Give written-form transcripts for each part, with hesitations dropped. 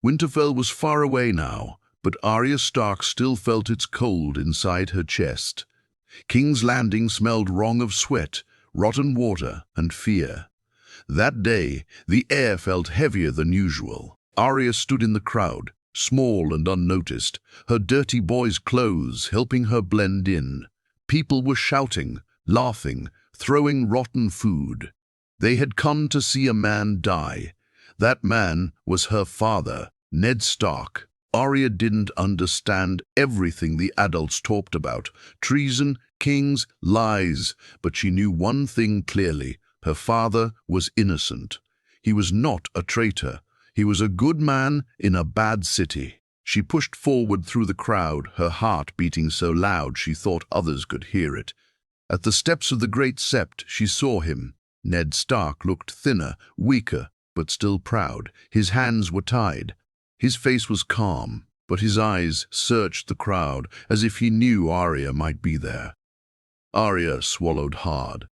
Winterfell was far away now, but Arya Stark still felt its cold inside her chest. King's Landing smelled wrong of sweat, rotten water, and fear. That day, the air felt heavier than usual. Arya stood in the crowd, small and unnoticed, her dirty boy's clothes helping her blend in. People were shouting, laughing, throwing rotten food. They had come to see a man die. That man was her father, Ned Stark. Arya didn't understand everything the adults talked about: treason, kings, lies, but she knew one thing clearly: her father was innocent. He was not a traitor. He was a good man in a bad city. She pushed forward through the crowd, her heart beating so loud she thought others could hear it. At the steps of the Great Sept, she saw him. Ned Stark looked thinner, weaker, but still proud. His hands were tied. His face was calm, but his eyes searched the crowd as if he knew Arya might be there. Arya swallowed hard.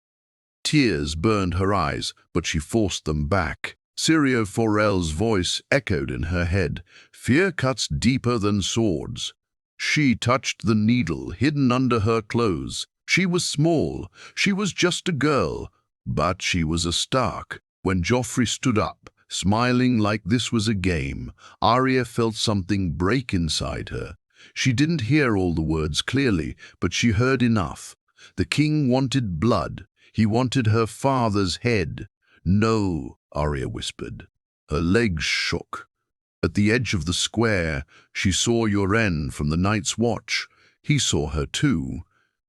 Tears burned her eyes, but she forced them back. Syrio Forel's voice echoed in her head. Fear cuts deeper than swords. She touched the needle hidden under her clothes. She was small. She was just a girl. But she was a Stark. When Joffrey stood up, smiling like this was a game, Arya felt something break inside her. She didn't hear all the words clearly, but she heard enough. The king wanted blood. He wanted her father's head. No, Arya whispered. Her legs shook. At the edge of the square, she saw Yoren from the Night's Watch. He saw her too.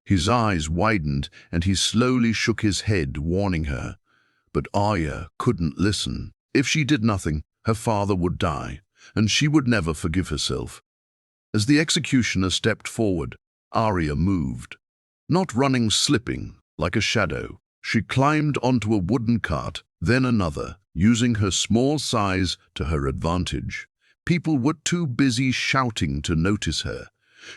His eyes widened, and he slowly shook his head, warning her. But Arya couldn't listen. If she did nothing, her father would die, and she would never forgive herself. As the executioner stepped forward, Arya moved. Not running, slipping, like a shadow. She climbed onto a wooden cart, then another, using her small size to her advantage. People were too busy shouting to notice her.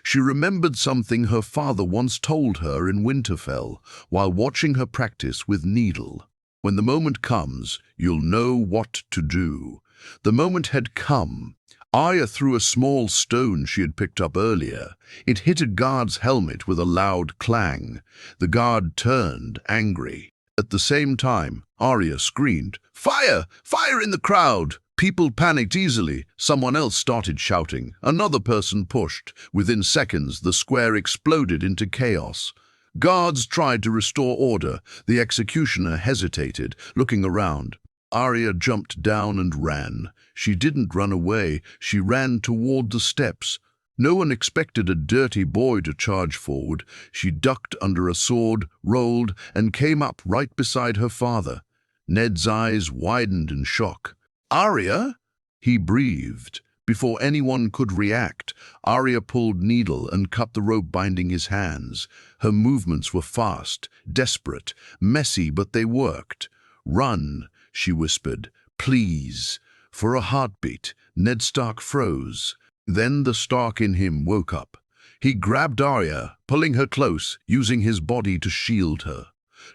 She remembered something her father once told her in Winterfell, while watching her practice with needle. When the moment comes, you'll know what to do. The moment had come. Arya threw a small stone she had picked up earlier. It hit a guard's helmet with a loud clang. The guard turned, angry. At the same time, Arya screamed, "Fire! Fire in the crowd!" People panicked easily. Someone else started shouting. Another person pushed. Within seconds, the square exploded into chaos. Guards tried to restore order. The executioner hesitated, looking around. Arya jumped down and ran. She didn't run away. She ran toward the steps. No one expected a dirty boy to charge forward. She ducked under a sword, rolled, and came up right beside her father. Ned's eyes widened in shock. "Arya?" he breathed. Before anyone could react, Arya pulled needle and cut the rope binding his hands. Her movements were fast, desperate, messy, but they worked. "Run," she whispered. "Please." For a heartbeat, Ned Stark froze. Then the Stark in him woke up. He grabbed Arya, pulling her close, using his body to shield her.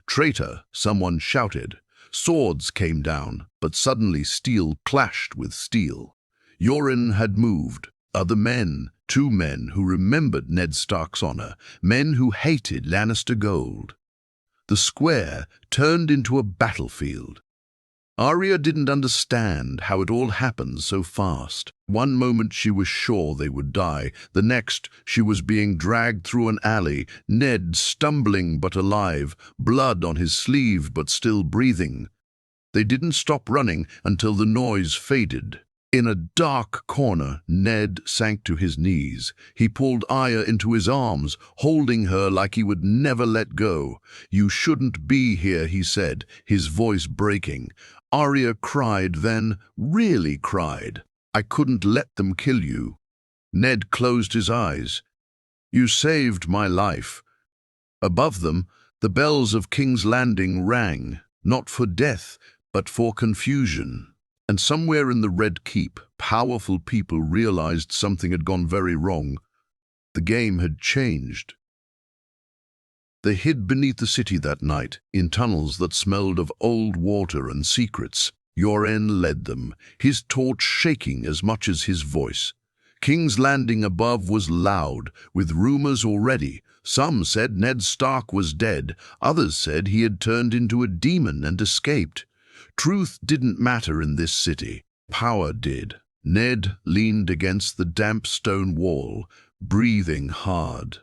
"Traitor," someone shouted. Swords came down, but suddenly steel clashed with steel. Yoren had moved. Other men, 2 men who remembered Ned Stark's honor, men who hated Lannister gold. The square turned into a battlefield. Arya didn't understand how it all happened so fast. One moment she was sure they would die. The next, she was being dragged through an alley, Ned stumbling but alive, blood on his sleeve but still breathing. They didn't stop running until the noise faded. In a dark corner, Ned sank to his knees. He pulled Arya into his arms, holding her like he would never let go. "You shouldn't be here," he said, his voice breaking. Arya cried then, really cried. "I couldn't let them kill you." Ned closed his eyes. "You saved my life." Above them, the bells of King's Landing rang, not for death, but for confusion. And somewhere in the Red Keep, powerful people realized something had gone very wrong. The game had changed. They hid beneath the city that night, in tunnels that smelled of old water and secrets. Yoren led them, his torch shaking as much as his voice. King's Landing above was loud, with rumors already. Some said Ned Stark was dead, others said he had turned into a demon and escaped. Truth didn't matter in this city. Power did. Ned leaned against the damp stone wall, breathing hard.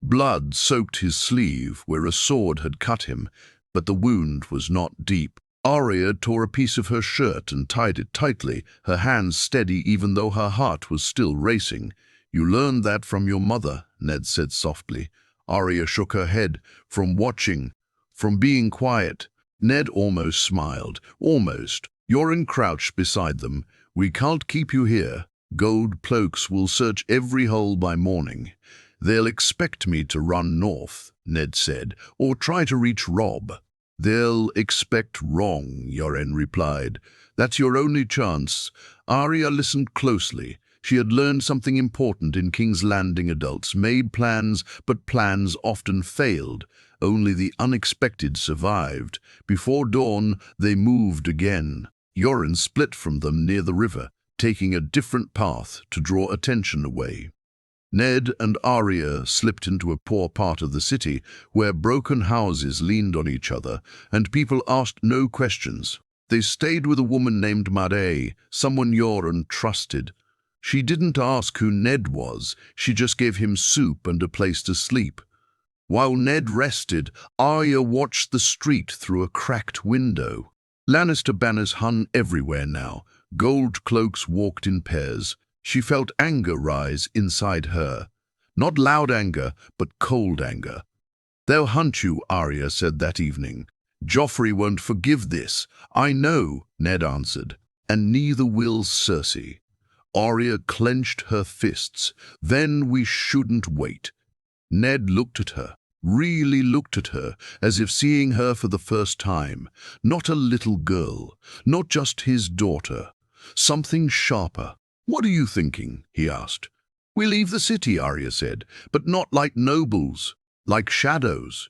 Blood soaked his sleeve where a sword had cut him, but the wound was not deep. Arya tore a piece of her shirt and tied it tightly, her hands steady even though her heart was still racing. "You learned that from your mother," Ned said softly. Arya shook her head. "From watching, from being quiet." Ned almost smiled. "Almost." Yoren crouched beside them. "We can't keep you here. Gold cloaks will search every hole by morning. They'll expect me to run north," Ned said, "or try to reach Robb." "They'll expect wrong," Yoren replied. "That's your only chance." Arya listened closely. She had learned something important in King's Landing. Adults made plans, but plans often failed. Only the unexpected survived. Before dawn, they moved again. Yoren split from them near the river, taking a different path to draw attention away. Ned and Arya slipped into a poor part of the city where broken houses leaned on each other, and people asked no questions. They stayed with a woman named Made, someone Yoren trusted. She didn't ask who Ned was, she just gave him soup and a place to sleep. While Ned rested, Arya watched the street through a cracked window. Lannister banners hung everywhere now. Gold cloaks walked in pairs. She felt anger rise inside her. Not loud anger, but cold anger. "They'll hunt you," Arya said that evening. "Joffrey won't forgive this." "I know," Ned answered, "and neither will Cersei." Arya clenched her fists. "Then we shouldn't wait." Ned looked at her, really looked at her, as if seeing her for the first time. Not a little girl, not just his daughter. Something sharper. "What are you thinking?" he asked. "We leave the city," Arya said, "but not like nobles, like shadows."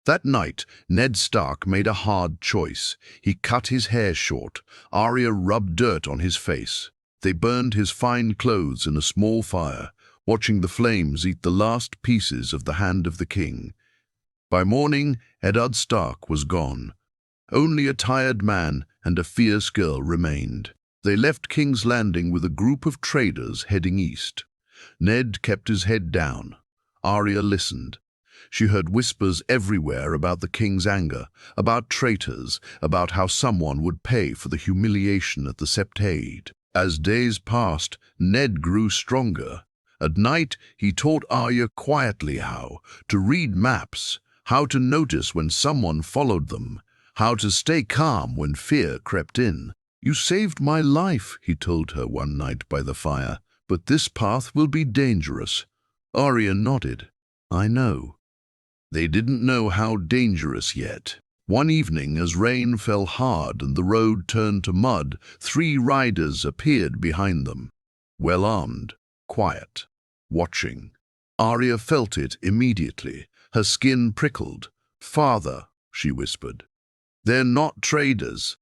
That night, Ned Stark made a hard choice. He cut his hair short. Arya rubbed dirt on his face. They burned his fine clothes in a small fire, watching the flames eat the last pieces of the hand of the king. By morning, Eddard Stark was gone. Only a tired man and a fierce girl remained. They left King's Landing with a group of traders heading east. Ned kept his head down. Arya listened. She heard whispers everywhere about the king's anger, about traitors, about how someone would pay for the humiliation at the Septade. As days passed, Ned grew stronger. At night, he taught Arya quietly how to read maps, how to notice when someone followed them, how to stay calm when fear crept in. "You saved my life," he told her one night by the fire, "but this path will be dangerous." Arya nodded. "I know." They didn't know how dangerous yet. One evening, as rain fell hard and the road turned to mud, 3 riders appeared behind them. Well armed, quiet, watching. Arya felt it immediately. Her skin prickled. "Father," she whispered. "They're not traders."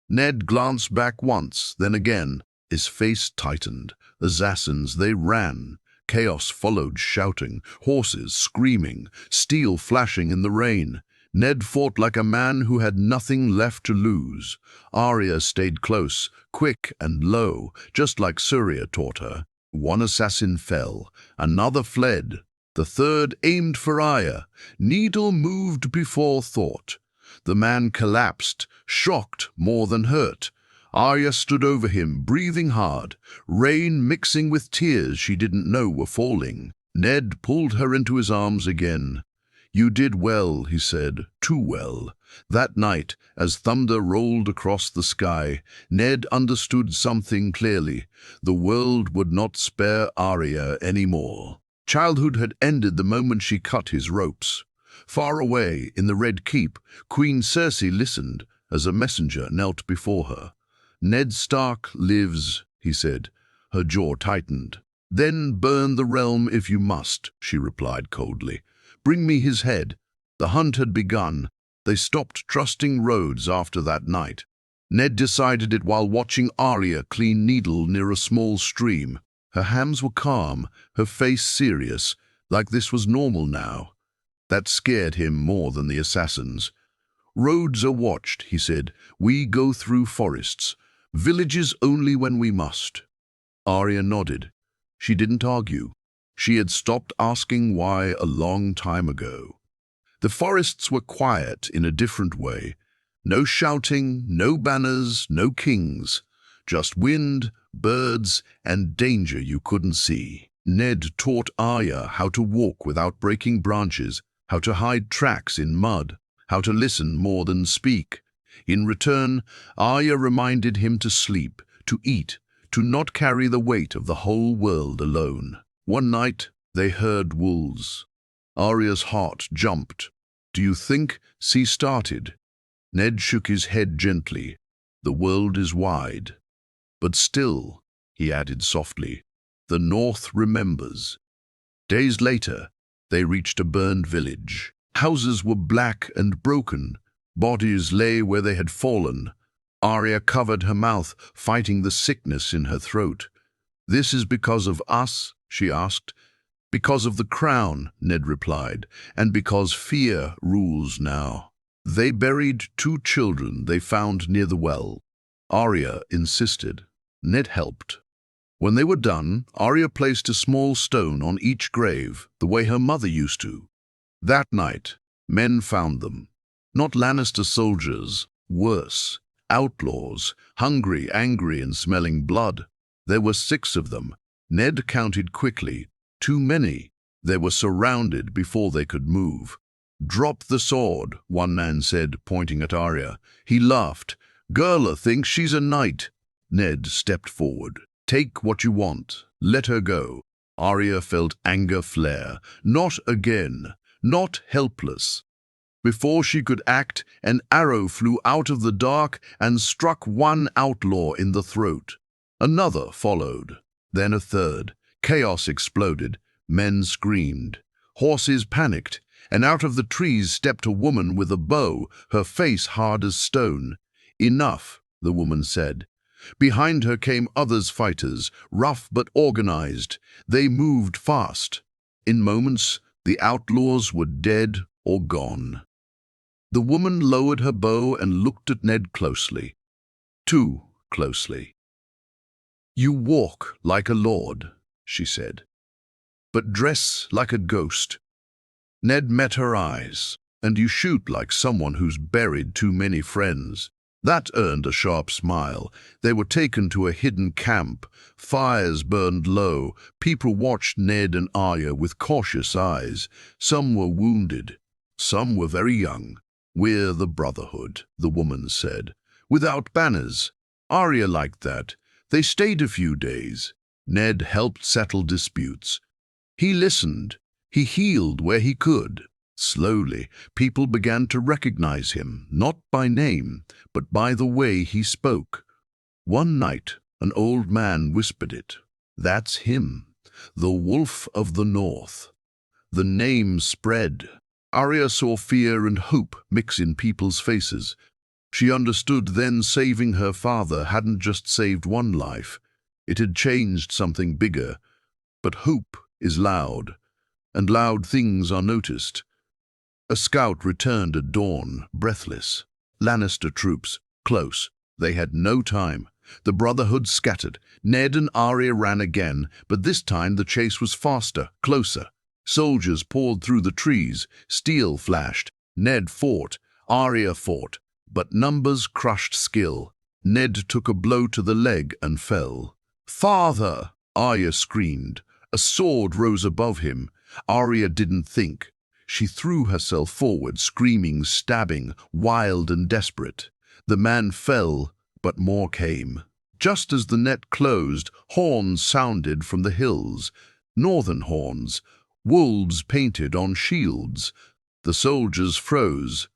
Ned glanced back once, then again. His face tightened. Assassins, they ran. Chaos followed, shouting, horses screaming, steel flashing in the rain. Ned fought like a man who had nothing left to lose. Arya stayed close, quick and low, just like Surya taught her. One assassin fell, another fled. The third aimed for Arya. Needle moved before thought. The man collapsed, shocked more than hurt. Arya stood over him, breathing hard, rain mixing with tears she didn't know were falling. Ned pulled her into his arms again. "You did well," he said, "too well." That night, as thunder rolled across the sky, Ned understood something clearly. The world would not spare Arya anymore. Childhood had ended the moment she cut his ropes. Far away, in the Red Keep, Queen Cersei listened as a messenger knelt before her. "Ned Stark lives," he said. Her jaw tightened. "Then burn the realm if you must," she replied coldly. "Bring me his head." The hunt had begun. They stopped trusting roads after that night. Ned decided it while watching Arya clean needle near a small stream. Her hands were calm, her face serious, like this was normal now. That scared him more than the assassins. "Roads are watched," he said. "We go through forests. Villages only when we must." Arya nodded. She didn't argue. She had stopped asking why a long time ago. The forests were quiet in a different way. No shouting, no banners, no kings. Just wind, birds, and danger you couldn't see. Ned taught Arya how to walk without breaking branches, how to hide tracks in mud, how to listen more than speak. In return, Arya reminded him to sleep, to eat, to not carry the weight of the whole world alone. One night, they heard wolves. Arya's heart jumped. "Do you think?" she started. Ned shook his head gently. "The world is wide. But still," he added softly, "the North remembers." Days later, they reached a burned village. Houses were black and broken. Bodies lay where they had fallen. Arya covered her mouth, fighting the sickness in her throat. "This is because of us?" she asked. "Because of the crown," Ned replied, "and because fear rules now." They buried 2 children they found near the well. Arya insisted. Ned helped. When they were done, Arya placed a small stone on each grave, the way her mother used to. That night, men found them. Not Lannister soldiers, worse, outlaws, hungry, angry, and smelling blood. There were 6 of them. Ned counted quickly. Too many. They were surrounded before they could move. "Drop the sword," one man said, pointing at Arya. He laughed. "Girl thinks she's a knight." Ned stepped forward. "Take what you want. Let her go." Arya felt anger flare. Not again. Not helpless. Before she could act, an arrow flew out of the dark and struck one outlaw in the throat. Another followed. Then a third. Chaos exploded. Men screamed. Horses panicked. And out of the trees stepped a woman with a bow, her face hard as stone. "Enough," the woman said. Behind her came others fighters, rough but organized. They moved fast. In moments, the outlaws were dead or gone. The woman lowered her bow and looked at Ned closely. Too closely. "You walk like a lord," she said, "but dress like a ghost." Ned met her eyes. "And you shoot like someone who's buried too many friends." That earned a sharp smile. They were taken to a hidden camp. Fires burned low. People watched Ned and Arya with cautious eyes. Some were wounded. Some were very young. "We're the Brotherhood," the woman said. "Without banners." Arya liked that. They stayed a few days. Ned helped settle disputes. He listened. He healed where he could. Slowly, people began to recognize him, not by name, but by the way he spoke. One night, an old man whispered it. "That's him, the Wolf of the North." The name spread. Arya saw fear and hope mix in people's faces. She understood then saving her father hadn't just saved one life. It had changed something bigger. But hope is loud, and loud things are noticed. A scout returned at dawn, breathless. Lannister troops, close. They had no time. The Brotherhood scattered. Ned and Arya ran again, but this time the chase was faster, closer. Soldiers poured through the trees. Steel flashed. Ned fought. Arya fought. But numbers crushed skill. Ned took a blow to the leg and fell. "Father!" Arya screamed. A sword rose above him. Arya didn't think. She threw herself forward, screaming, stabbing, wild and desperate. The man fell, but more came. Just as the net closed, horns sounded from the hills. Northern horns, wolves painted on shields. The soldiers froze.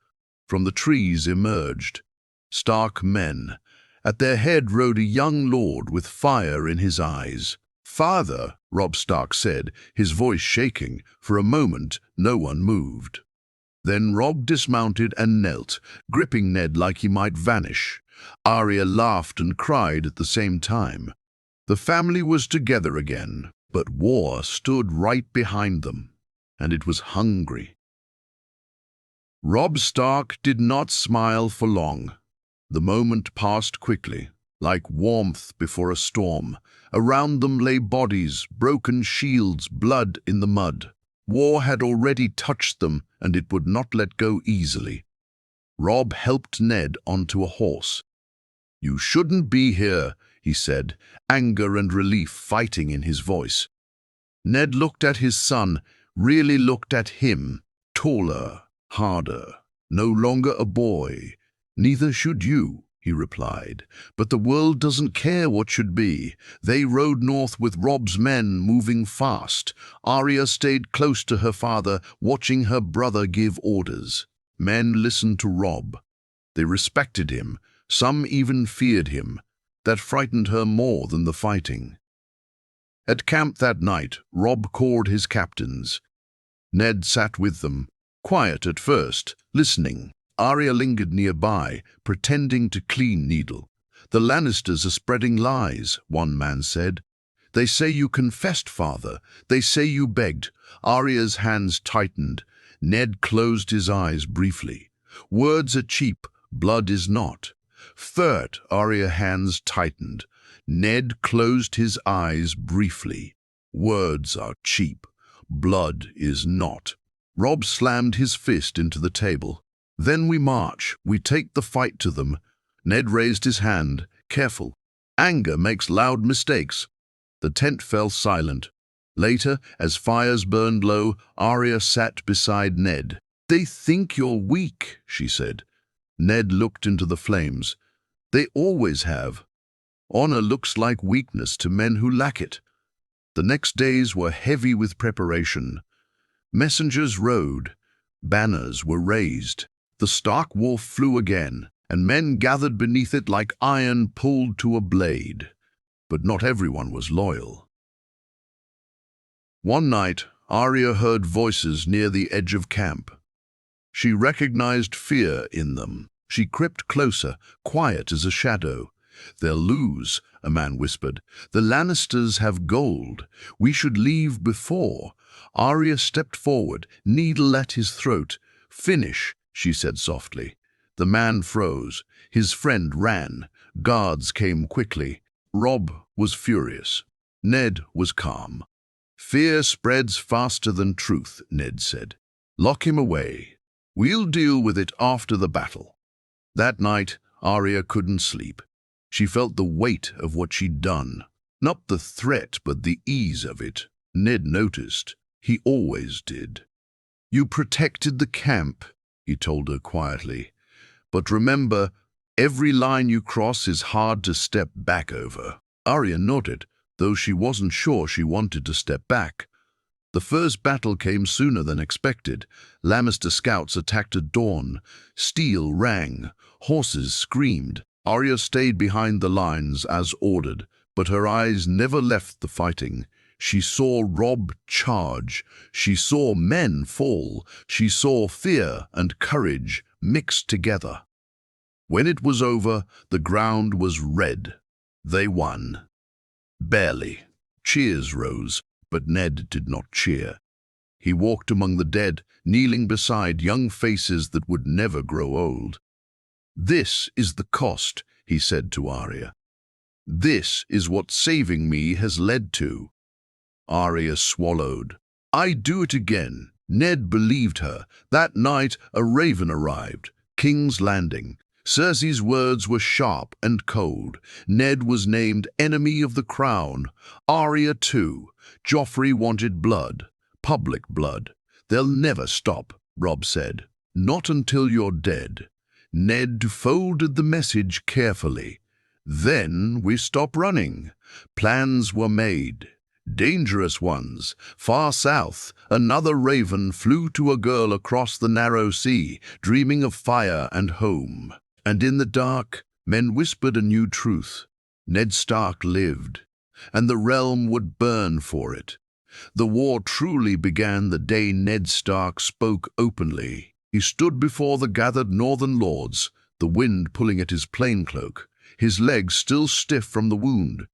From the trees emerged stark men. At their head rode a young lord with fire in his eyes. "Father," Robb Stark said, his voice shaking. For a moment, no one moved. Then Robb dismounted and knelt, gripping Ned like he might vanish. Arya laughed and cried at the same time. The family was together again, but war stood right behind them, and it was hungry. Robb Stark did not smile for long. The moment passed quickly, like warmth before a storm. Around them lay bodies, broken shields, blood in the mud. War had already touched them, and it would not let go easily. Robb helped Ned onto a horse. "You shouldn't be here," he said, anger and relief fighting in his voice. Ned looked at his son, really looked at him, taller, harder, no longer a boy. "Neither should you," he replied. "But the world doesn't care what should be." They rode north with Robb's men moving fast. Arya stayed close to her father, watching her brother give orders. Men listened to Robb. They respected him. Some even feared him. That frightened her more than the fighting. At camp that night, Robb called his captains. Ned sat with them, quiet at first, listening. Arya lingered nearby, pretending to clean needle. "The Lannisters are spreading lies," one man said. "They say you confessed, father. They say you begged." Arya's hands tightened. Ned closed his eyes briefly. "Words are cheap, blood is not." Third, Arya's hands tightened. Ned closed his eyes briefly. "Words are cheap, blood is not." Robb slammed his fist into the table. "Then we march. We take the fight to them." Ned raised his hand. "Careful. Anger makes loud mistakes." The tent fell silent. Later, as fires burned low, Arya sat beside Ned. "They think you're weak," she said. Ned looked into the flames. "They always have. Honor looks like weakness to men who lack it." The next days were heavy with preparation. Messengers rode. Banners were raised. The Stark wolf flew again, and men gathered beneath it like iron pulled to a blade. But not everyone was loyal. One night, Arya heard voices near the edge of camp. She recognized fear in them. She crept closer, quiet as a shadow. "They'll lose," a man whispered. "The Lannisters have gold. We should leave before." Arya stepped forward, needle at his throat. "Finish," she said softly. The man froze. His friend ran. Guards came quickly. Robb was furious. Ned was calm. "Fear spreads faster than truth," Ned said. "Lock him away. We'll deal with it after the battle." That night, Arya couldn't sleep. She felt the weight of what she'd done. Not the threat, but the ease of it. Ned noticed. He always did. "You protected the camp," he told her quietly. "But remember, every line you cross is hard to step back over." Arya nodded, though she wasn't sure she wanted to step back. The first battle came sooner than expected. Lannister scouts attacked at dawn. Steel rang. Horses screamed. Arya stayed behind the lines as ordered, but her eyes never left the fighting. She saw Robb charge. She saw men fall. She saw fear and courage mixed together. When it was over, the ground was red. They won. Barely. Cheers rose, but Ned did not cheer. He walked among the dead, kneeling beside young faces that would never grow old. "This is the cost," he said to Arya. "This is what saving me has led to." Arya swallowed. "I'd do it again." Ned believed her. That night, a raven arrived. King's Landing. Cersei's words were sharp and cold. Ned was named enemy of the crown. Arya too. Joffrey wanted blood. Public blood. "They'll never stop," Robb said. "Not until you're dead." Ned folded the message carefully. "Then we stop running." Plans were made. Dangerous ones. Far south, another raven flew to a girl across the narrow sea, dreaming of fire and home. And in the dark, men whispered a new truth. Ned Stark lived, and the realm would burn for it. The war truly began the day Ned Stark spoke openly. He stood before the gathered northern lords. the wind pulling at his plain cloak, his legs still stiff from the wound.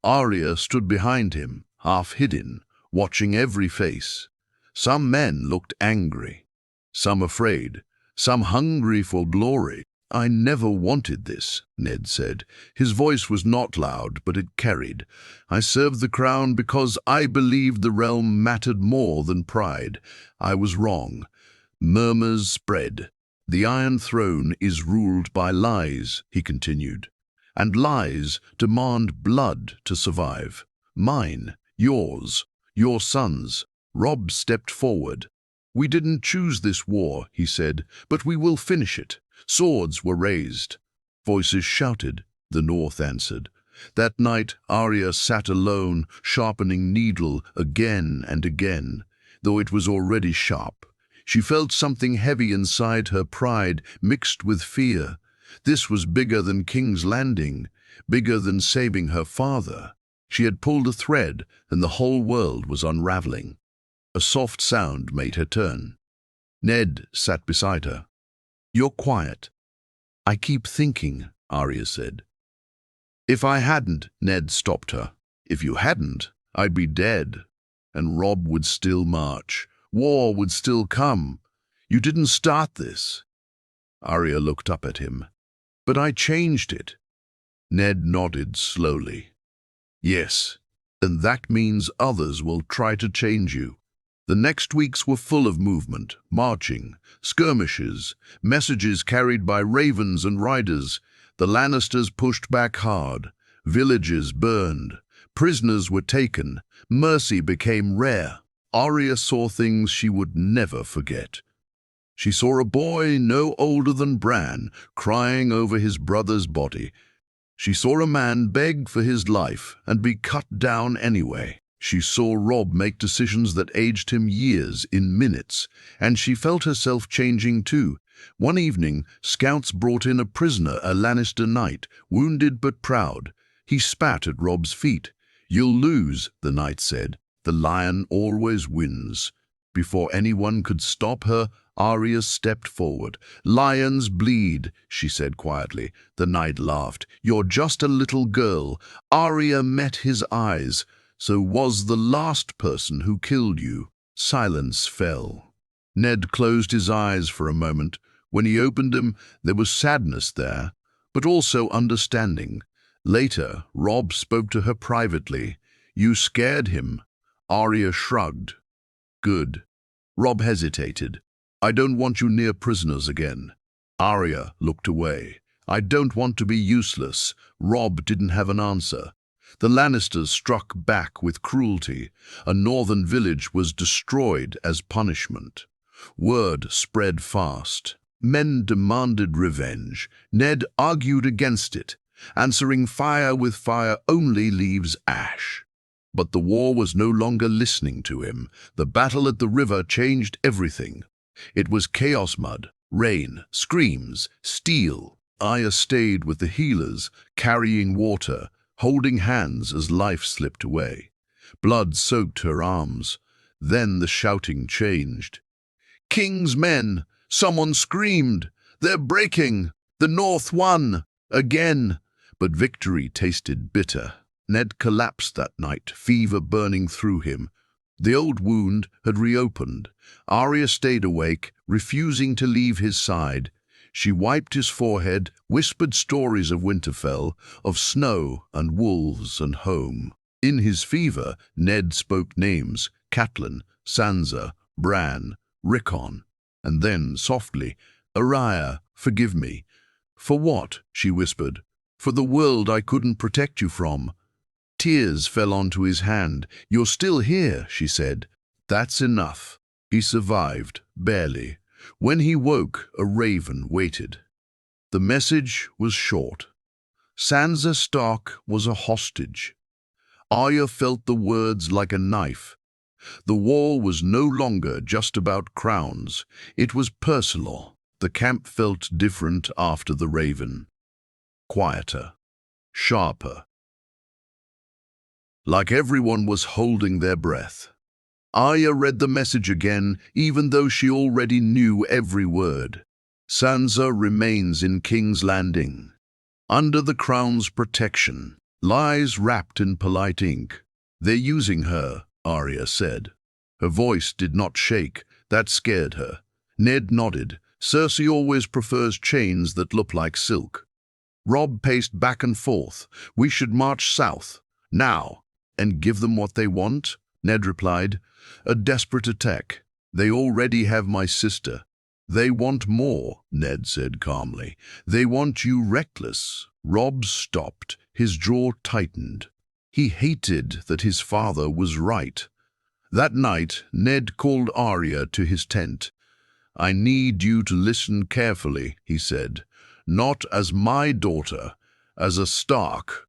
Arya stood behind him, half hidden, watching every face. Some men looked angry, some afraid, some hungry for glory. "I never wanted this," Ned said. His voice was not loud, but it carried. "I served the crown because I believed the realm mattered more than pride. I was wrong." Murmurs spread. "The Iron Throne is ruled by lies," he continued. "And lies demand blood to survive. Mine, yours, your sons." Robb stepped forward. "We didn't choose this war," he said, "but we will finish it." Swords were raised. Voices shouted. The North answered. That night Arya sat alone, sharpening needle again and again, though it was already sharp. She felt something heavy inside her, pride mixed with fear. This was bigger than King's Landing, bigger than saving her father. She had pulled a thread, and the whole world was unraveling. A soft sound made her turn. Ned sat beside her. "You're quiet." "I keep thinking," Arya said. "If I hadn't," Ned stopped her. "If you hadn't, I'd be dead. And Robb would still march. War would still come. You didn't start this." Arya looked up at him. "But I changed it." Ned nodded slowly. "Yes, and that means others will try to change you." The next weeks were full of movement, marching, skirmishes, messages carried by ravens and riders. The Lannisters pushed back hard. Villages burned. Prisoners were taken. Mercy became rare. Arya saw things she would never forget. She saw a boy no older than Bran crying over his brother's body. She saw a man beg for his life and be cut down anyway. She saw Robb make decisions that aged him years in minutes, and she felt herself changing too. One evening, scouts brought in a prisoner, a Lannister knight, wounded but proud. He spat at Robb's feet. "You'll lose," the knight said. "The lion always wins." Before anyone could stop her, Arya stepped forward. "Lions bleed," she said quietly. The knight laughed. "You're just a little girl." Arya met his eyes. "So was the last person who killed you." Silence fell. Ned closed his eyes for a moment. When he opened them, there was sadness there, but also understanding. Later, Robb spoke to her privately. "You scared him." Arya shrugged. "Good." Robb hesitated. "I don't want you near prisoners again." Arya looked away. "I don't want to be useless." Robb didn't have an answer. The Lannisters struck back with cruelty. A northern village was destroyed as punishment. Word spread fast. Men demanded revenge. Ned argued against it. Answering fire with fire only leaves ash. But the war was no longer listening to him. The battle at the river changed everything. It was chaos mud, rain, screams, steel. Arya stayed with the healers, carrying water, holding hands as life slipped away. Blood soaked her arms. Then the shouting changed. "King's men!" Someone screamed. "They're breaking! The North won! Again!" But victory tasted bitter. Ned collapsed that night, fever burning through him. The old wound had reopened. Arya stayed awake, refusing to leave his side. She wiped his forehead, whispered stories of Winterfell, of snow and wolves and home. In his fever, Ned spoke names: Catelyn, Sansa, Bran, Rickon. And then, softly, "Arya, forgive me." "For what?" she whispered. "For the world I couldn't protect you from." Tears fell onto his hand. "You're still here," she said. "That's enough." He survived, barely. When he woke, a raven waited. The message was short. Sansa Stark was a hostage. Arya felt the words like a knife. The war was no longer just about crowns. It was personal. The camp felt different after the raven. Quieter. Sharper. Like everyone was holding their breath. Arya read the message again, even though she already knew every word. Sansa remains in King's Landing, under the Crown's protection, lies wrapped in polite ink. They're using her, Arya said. Her voice did not shake. That scared her. Ned nodded. Cersei always prefers chains that look like silk. Robb paced back and forth. We should march south, now, and give them what they want, Ned replied. A desperate attack. They already have my sister. They want more, Ned said calmly. They want you reckless. Robb stopped. His jaw tightened. He hated that his father was right. That night, Ned called Arya to his tent. I need you to listen carefully, he said. Not as my daughter, as a Stark.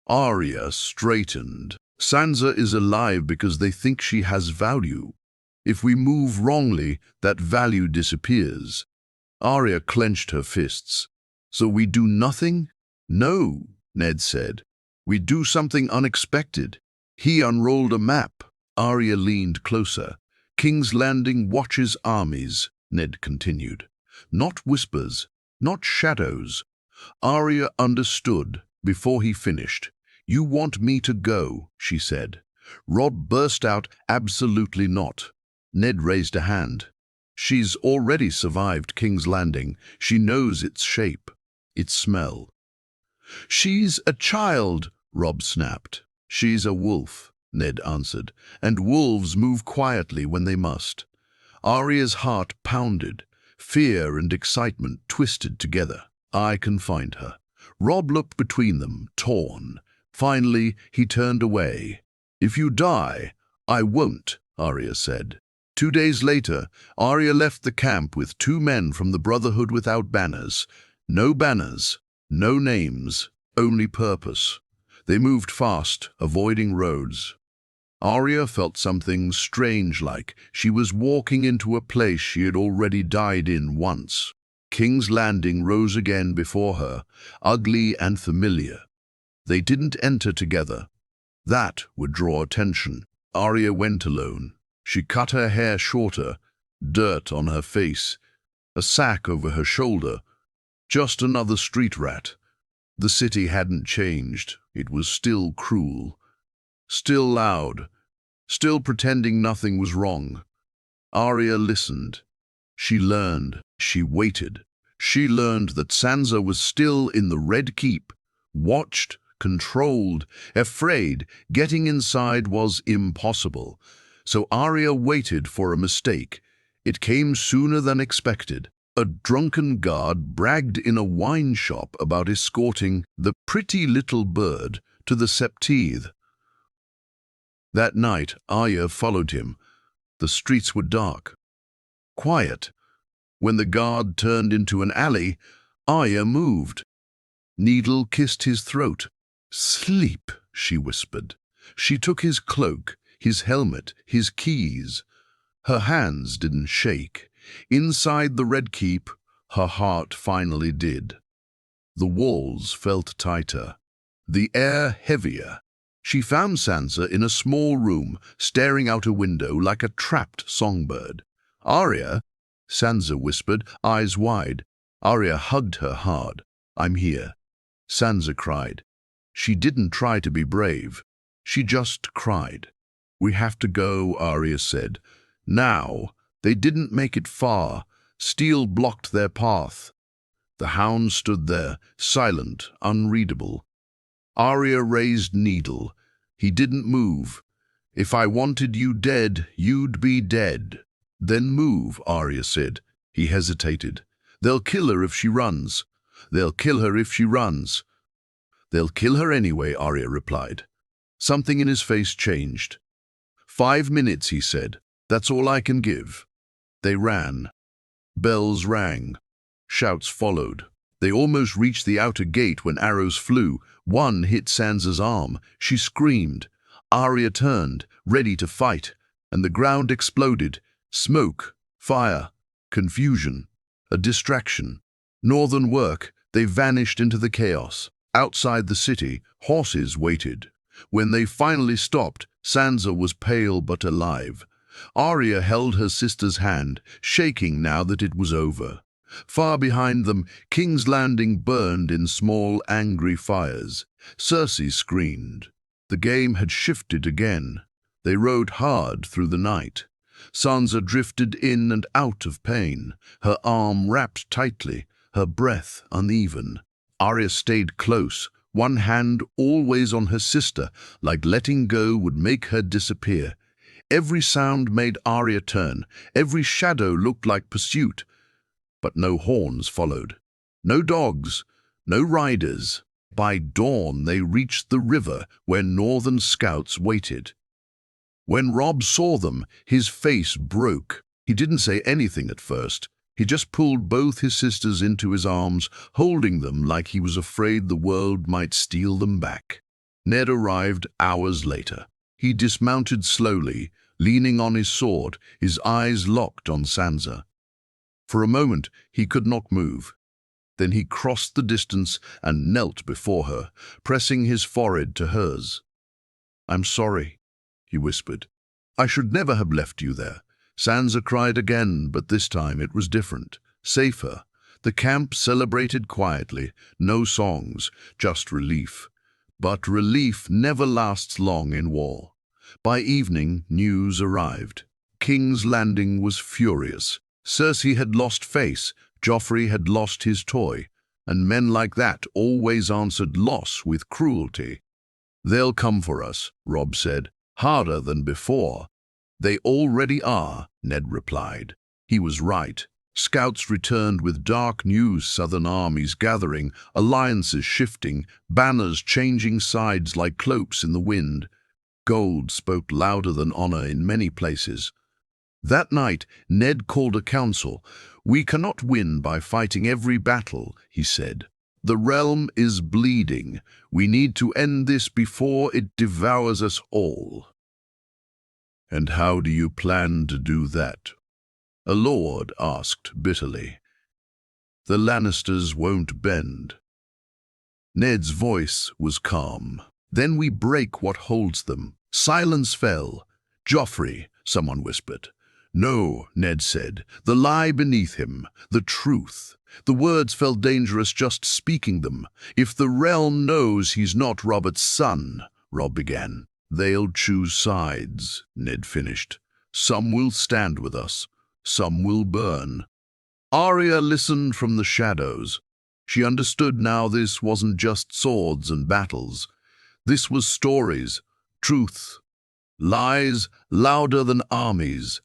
Arya straightened. Sansa is alive because they think she has value. If we move wrongly, that value disappears. Arya clenched her fists. So we do nothing? No, Ned said. We do something unexpected. He unrolled a map. Arya leaned closer. King's Landing watches armies, Ned continued. Not whispers, not shadows. Arya understood before he finished. You want me to go, she said. Robb burst out, absolutely not. Ned raised a hand. She's already survived King's Landing. She knows its shape, its smell. She's a child, Robb snapped. She's a wolf, Ned answered, and wolves move quietly when they must. Arya's heart pounded. Fear and excitement twisted together. I can find her. Robb looked between them, torn. Finally, he turned away. If you die, I won't, Arya said. 2 days later, Arya left the camp with 2 men from the Brotherhood without banners. No banners, no names, only purpose. They moved fast, avoiding roads. Arya felt something strange, like she was walking into a place she had already died in once. King's Landing rose again before her, ugly and familiar. They didn't enter together. That would draw attention. Arya went alone. She cut her hair shorter, dirt on her face, a sack over her shoulder. Just another street rat. The city hadn't changed. It was still cruel, still loud, still pretending nothing was wrong. Arya listened. She learned. She waited. She learned that Sansa was still in the Red Keep, watched, controlled, afraid. Getting inside was impossible. So Arya waited for a mistake. It came sooner than expected. A drunken guard bragged in a wine shop about escorting the pretty little bird to the Septithe. That night, Arya followed him. The streets were dark, quiet. When the guard turned into an alley, Arya moved. Needle kissed his throat. Sleep, she whispered. She took his cloak, his helmet, his keys. Her hands didn't shake. Inside the Red Keep, her heart finally did. The walls felt tighter, the air heavier. She found Sansa in a small room, staring out a window like a trapped songbird. Arya, Sansa whispered, eyes wide. Arya hugged her hard. I'm here. Sansa cried. She didn't try to be brave. She just cried. We have to go, Arya said. Now. They didn't make it far. Steel blocked their path. The hound stood there, silent, unreadable. Arya raised Needle. He didn't move. If I wanted you dead, you'd be dead. Then move, Arya said. He hesitated. They'll kill her if she runs. They'll kill her if she runs. They'll kill her anyway, Arya replied. Something in his face changed. 5 minutes, he said. That's all I can give. They ran. Bells rang. Shouts followed. They almost reached the outer gate when arrows flew. One hit Sansa's arm. She screamed. Arya turned, ready to fight, and the ground exploded. Smoke, fire, confusion, a distraction. Northern work, they vanished into the chaos. Outside the city, horses waited. When they finally stopped, Sansa was pale but alive. Arya held her sister's hand, shaking now that it was over. Far behind them, King's Landing burned in small, angry fires. Cersei screamed. The game had shifted again. They rode hard through the night. Sansa drifted in and out of pain, her arm wrapped tightly, her breath uneven. Arya stayed close, one hand always on her sister, like letting go would make her disappear. Every sound made Arya turn, every shadow looked like pursuit. But no horns followed. No dogs, no riders. By dawn they reached the river where northern scouts waited. When Robb saw them, his face broke. He didn't say anything at first. He just pulled both his sisters into his arms, holding them like he was afraid the world might steal them back. Ned arrived hours later. He dismounted slowly, leaning on his sword, his eyes locked on Sansa. For a moment he could not move. Then he crossed the distance and knelt before her, pressing his forehead to hers. "I'm sorry," he whispered. "I should never have left you there." Sansa cried again, but this time it was different, safer. The camp celebrated quietly, no songs, just relief. But relief never lasts long in war. By evening, news arrived. King's Landing was furious. Cersei had lost face, Joffrey had lost his toy, and men like that always answered loss with cruelty. "They'll come for us," Robb said, "harder than before." "They already are," Ned replied. He was right. Scouts returned with dark news, southern armies gathering, alliances shifting, banners changing sides like cloaks in the wind. Gold spoke louder than honor in many places. That night, Ned called a council. "We cannot win by fighting every battle," he said. "The realm is bleeding. We need to end this before it devours us all." "And how do you plan to do that?" a lord asked bitterly. "The Lannisters won't bend." Ned's voice was calm. "Then we break what holds them." Silence fell. "Joffrey," someone whispered. "No," Ned said. "The lie beneath him, the truth." The words felt dangerous just speaking them. "If the realm knows he's not Robert's son," Robb began. "They'll choose sides," Ned finished. "Some will stand with us, some will burn." Arya listened from the shadows. She understood now this wasn't just swords and battles. This was stories, truth, lies louder than armies.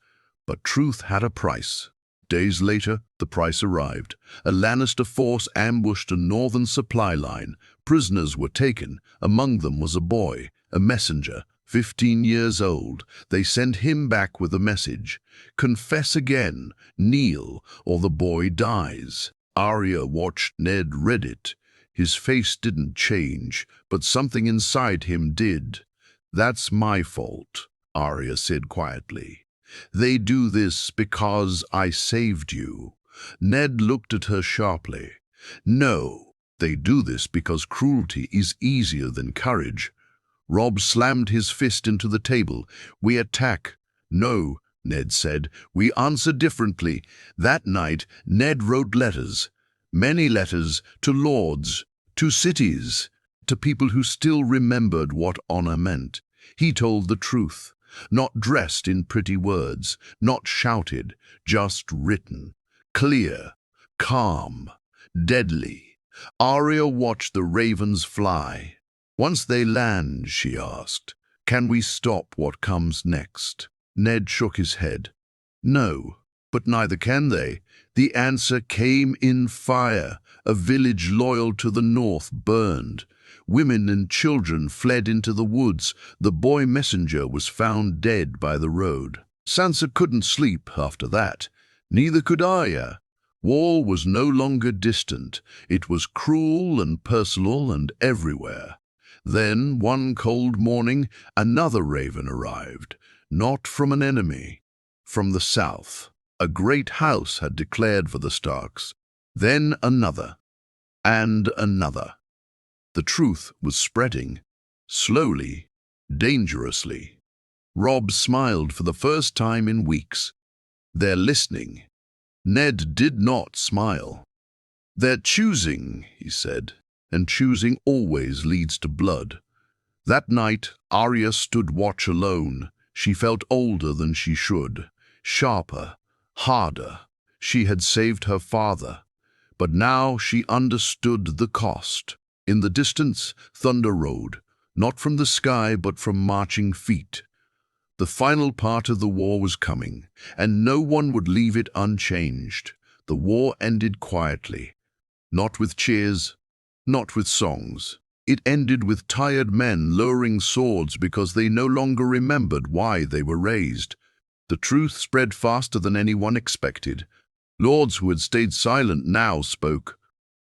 But truth had a price. Days later, the price arrived. A Lannister force ambushed a northern supply line. Prisoners were taken. Among them was a boy, a messenger, 15 years old. They sent him back with a message: "Confess again, kneel, or the boy dies." Arya watched Ned read it. His face didn't change, but something inside him did. "That's my fault," Arya said quietly. "They do this because I saved you." Ned looked at her sharply. "No, they do this because cruelty is easier than courage." Robb slammed his fist into the table. "We attack." "No," Ned said. "We answer differently." That night, Ned wrote letters. Many letters to lords, to cities, to people who still remembered what honor meant. He told the truth. Not dressed in pretty words, not shouted, just written. Clear, calm, deadly. Arya watched the ravens fly. "Once they land," she asked, "can we stop what comes next?" Ned shook his head. "No, but neither can they." The answer came in fire. A village loyal to the north burned. Women and children fled into the woods. The boy messenger was found dead by the road. Sansa couldn't sleep after that. Neither could Arya. War was no longer distant. It was cruel and personal and everywhere. Then, one cold morning, another raven arrived. Not from an enemy, from the south. A great house had declared for the Starks. Then another, and another. The truth was spreading, slowly, dangerously. Robb smiled for the first time in weeks. "They're listening." Ned did not smile. "They're choosing," he said, "and choosing always leads to blood." That night, Arya stood watch alone. She felt older than she should, sharper, harder. She had saved her father, but now she understood the cost. In the distance, thunder roared, not from the sky but from marching feet. The final part of the war was coming, and no one would leave it unchanged. The war ended quietly, not with cheers, not with songs. It ended with tired men lowering swords because they no longer remembered why they were raised. The truth spread faster than anyone expected. Lords who had stayed silent now spoke.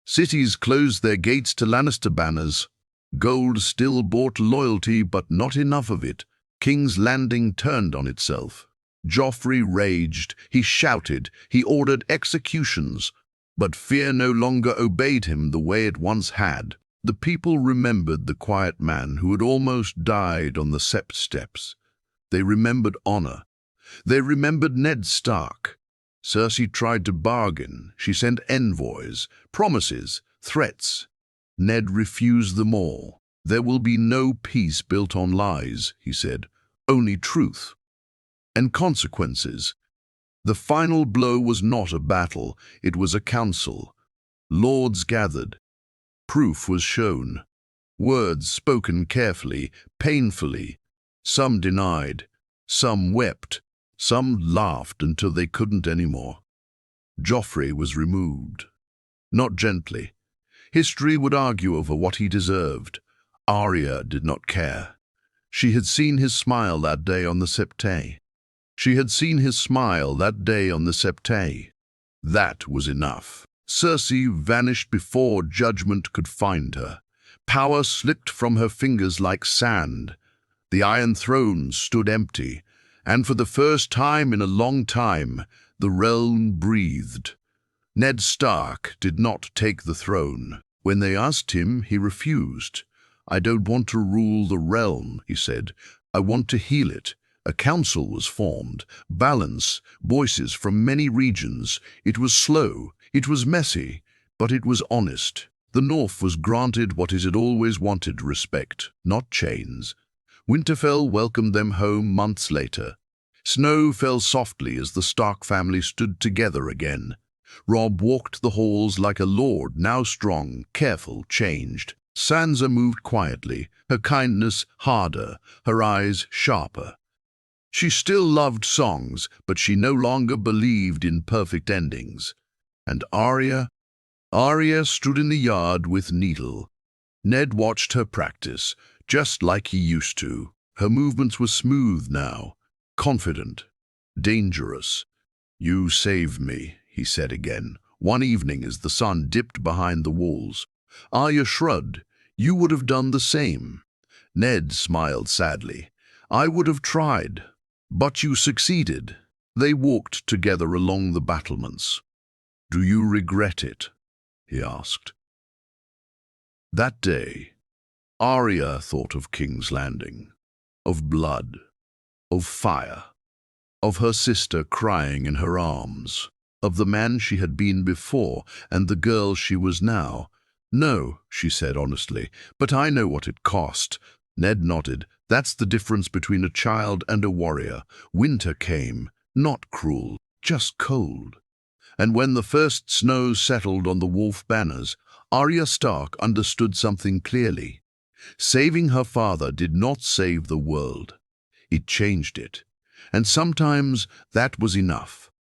Cities closed their gates to Lannister banners. Gold still bought loyalty, but not enough of it. King's Landing turned on itself. Joffrey raged, he shouted, he ordered executions. But fear no longer obeyed him the way it once had. The people remembered the quiet man who had almost died on the Sept steps. They remembered honor. They remembered Ned Stark. Cersei tried to bargain. She sent envoys, promises, threats. Ned refused them all. "There will be no peace built on lies," he said, "only truth and consequences." The final blow was not a battle, it was a council. Lords gathered. Proof was shown. Words spoken carefully, painfully. Some denied, some wept, some laughed until they couldn't anymore. Joffrey was removed. Not gently. History would argue over what he deserved. Arya did not care. She had seen his smile that day on the Septay. She had seen his smile that day on the Septay. That was enough. Cersei vanished before judgment could find her. Power slipped from her fingers like sand. The Iron Throne stood empty, and for the first time in a long time, the realm breathed. Ned Stark did not take the throne. When they asked him, he refused. "I don't want to rule the realm," he said. "I want to heal it." A council was formed, balance, voices from many regions. It was slow, it was messy, but it was honest. The North was granted what it had always wanted: respect, not chains. Winterfell welcomed them home months later. Snow fell softly as the Stark family stood together again. Robb walked the halls like a lord, now strong, careful, changed. Sansa moved quietly, her kindness harder, her eyes sharper. She still loved songs, but she no longer believed in perfect endings. And Arya stood in the yard with Needle. Ned watched her practice, just like he used to. Her movements were smooth now, confident, dangerous. "You saved me," he said again, one evening as the sun dipped behind the walls. Arya shrugged. "You would have done the same." Ned smiled sadly. "I would have tried. But you succeeded." They walked together along the battlements. "Do you regret it?" he asked. That day, Arya thought of King's Landing, of blood, of fire, of her sister crying in her arms, of the man she had been before and the girl she was now. "No," she said honestly, "but I know what it cost." Ned nodded. "That's the difference between a child and a warrior." Winter came, not cruel, just cold. And when the first snow settled on the wolf banners, Arya Stark understood something clearly. Saving her father did not save the world. It changed it. And sometimes that was enough.